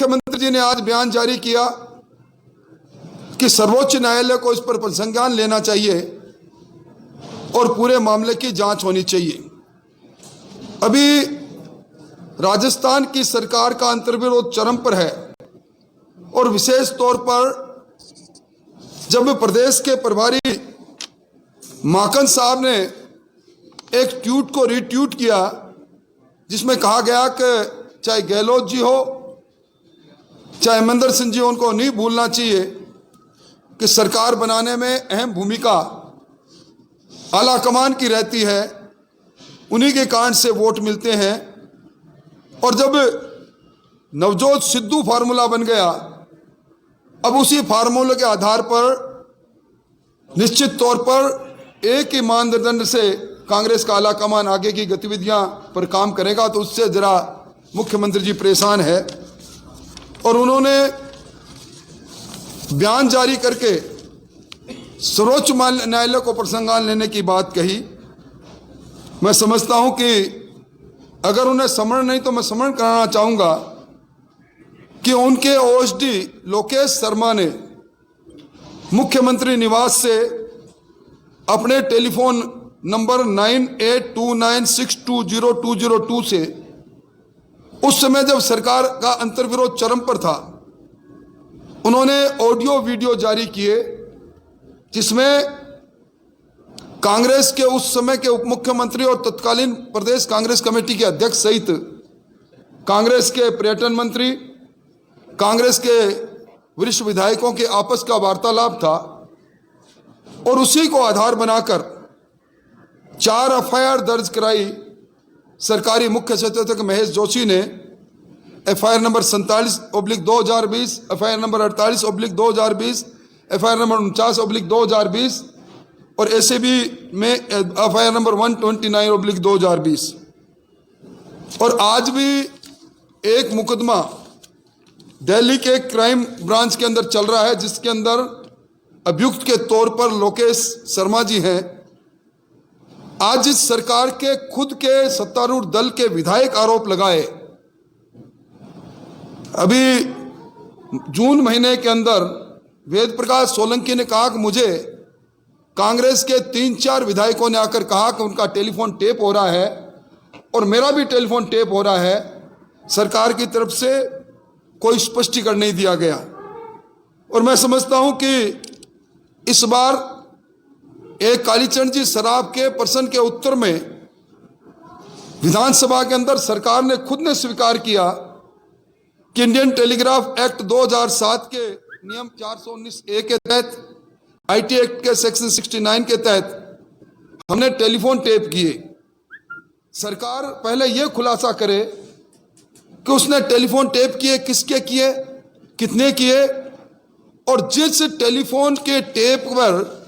मुख्यमंत्री जी ने आज बयान जारी किया कि सर्वोच्च न्यायालय को इस पर संज्ञान लेना चाहिए और पूरे मामले की जांच होनी चाहिए। अभी राजस्थान की सरकार का अंतर्विरोध चरम पर है और विशेष तौर पर जब प्रदेश के प्रभारी माकन साहब ने एक ट्वीट को रीट्वीट किया जिसमें कहा गया कि चाहे गहलोत जी हो चाहे महेंद्र सिंह जी, उनको नहीं भूलना चाहिए कि सरकार बनाने में अहम भूमिका आला कमान की रहती है, उन्हीं के कारण से वोट मिलते हैं। और जब नवजोत सिद्धू फार्मूला बन गया, अब उसी फार्मूले के आधार पर निश्चित तौर पर एक ही मानदंड से कांग्रेस का आला कमान आगे की गतिविधियां पर काम करेगा, तो उससे जरा मुख्यमंत्री जी परेशान है। और उन्होंने बयान जारी करके सर्वोच्च न्यायालय को प्रसंगान लेने की बात कही। मैं समझता हूं कि अगर उन्हें समझ नहीं तो मैं समझ कराना चाहूंगा कि उनके ओएसडी लोकेश शर्मा ने मुख्यमंत्री निवास से अपने टेलीफोन नंबर 9829620202 से उस समय जब सरकार का अंतर्विरोध चरम पर था, उन्होंने ऑडियो वीडियो जारी किए जिसमें कांग्रेस के उस समय के उप मुख्यमंत्री और तत्कालीन प्रदेश कांग्रेस कमेटी के अध्यक्ष सहित कांग्रेस के पर्यटन मंत्री, कांग्रेस के वरिष्ठ विधायकों के आपस का वार्तालाप था। और उसी को आधार बनाकर 4 एफआईआर दर्ज कराई सरकारी मुख्य सचेतक महेश जोशी ने। FIR number 47/2020, FIR number 48/2020, FIR number 49/2020 और एसीबी में एफआईआर नंबर 129/2020। और आज भी एक मुकदमा दिल्ली के क्राइम ब्रांच के अंदर चल रहा है जिसके अंदर अभियुक्त के तौर पर लोकेश शर्मा जी हैं। आज इस सरकार के खुद के सत्तारूढ़ दल के विधायक आरोप लगाए। अभी जून महीने के अंदर वेद प्रकाश सोलंकी ने कहा कि मुझे कांग्रेस के 3-4 विधायकों ने आकर कहा कि उनका टेलीफोन टेप हो रहा है और मेरा भी टेलीफोन टेप हो रहा है। सरकार की तरफ से कोई स्पष्टीकरण नहीं दिया गया। और मैं समझता हूं कि इस बार एक कालीचरण जी सराफ के प्रश्न के उत्तर में विधानसभा के अंदर सरकार ने खुद ने स्वीकार किया कि इंडियन टेलीग्राफ एक्ट 2007 के नियम 419A के तहत, आईटी एक्ट के सेक्शन 69 के तहत हमने टेलीफोन टेप किए। सरकार पहले यह खुलासा करे कि उसने टेलीफोन टेप किए, किसके किए, कितने किए, और जिस टेलीफोन के टेप पर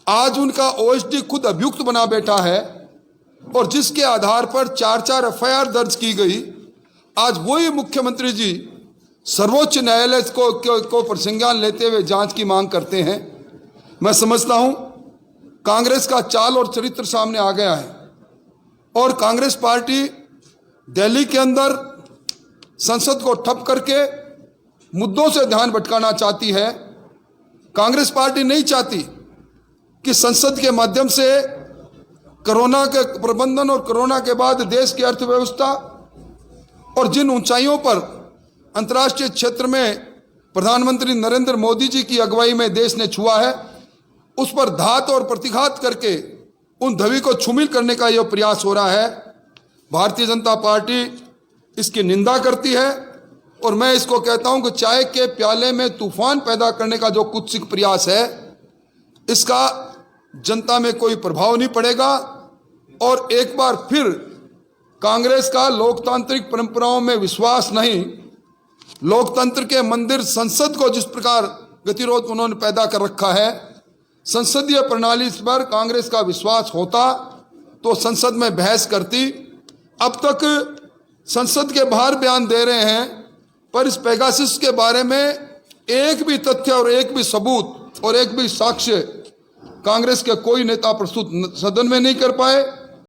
आज उनका ओएसडी खुद अभियुक्त बना बैठा है और जिसके आधार पर 4-4 एफआईआर दर्ज की गई, आज वही मुख्यमंत्री जी सर्वोच्च न्यायालय को प्रसंज्ञान लेते हुए जांच की मांग करते हैं। मैं समझता हूं कांग्रेस का चाल और चरित्र सामने आ गया है और कांग्रेस पार्टी दिल्ली के अंदर संसद को ठप करके मुद्दों से ध्यान भटकाना चाहती है। कांग्रेस पार्टी नहीं चाहती कि संसद के माध्यम से कोरोना के प्रबंधन और कोरोना के बाद देश की अर्थव्यवस्था और जिन ऊंचाइयों पर अंतर्राष्ट्रीय क्षेत्र में प्रधानमंत्री नरेंद्र मोदी जी की अगुवाई में देश ने छुआ है, उस पर घात और प्रतिघात करके उन धवी को छुमिल करने का यह प्रयास हो रहा है। भारतीय जनता पार्टी इसकी निंदा करती है और मैं इसको कहता हूं कि चाय के प्याले में तूफान पैदा करने का जो कुत्सित प्रयास है, इसका जनता में कोई प्रभाव नहीं पड़ेगा। और एक बार फिर कांग्रेस का लोकतांत्रिक परंपराओं में विश्वास नहीं, लोकतंत्र के मंदिर संसद को जिस प्रकार गतिरोध उन्होंने पैदा कर रखा है, संसदीय प्रणाली पर कांग्रेस का विश्वास होता तो संसद में बहस करती। अब तक संसद के बाहर बयान दे रहे हैं, पर इस पेगासस के बारे में एक भी तथ्य और एक भी सबूत और एक भी साक्ष्य कांग्रेस के कोई नेता प्रस्तुत सदन में नहीं कर पाए।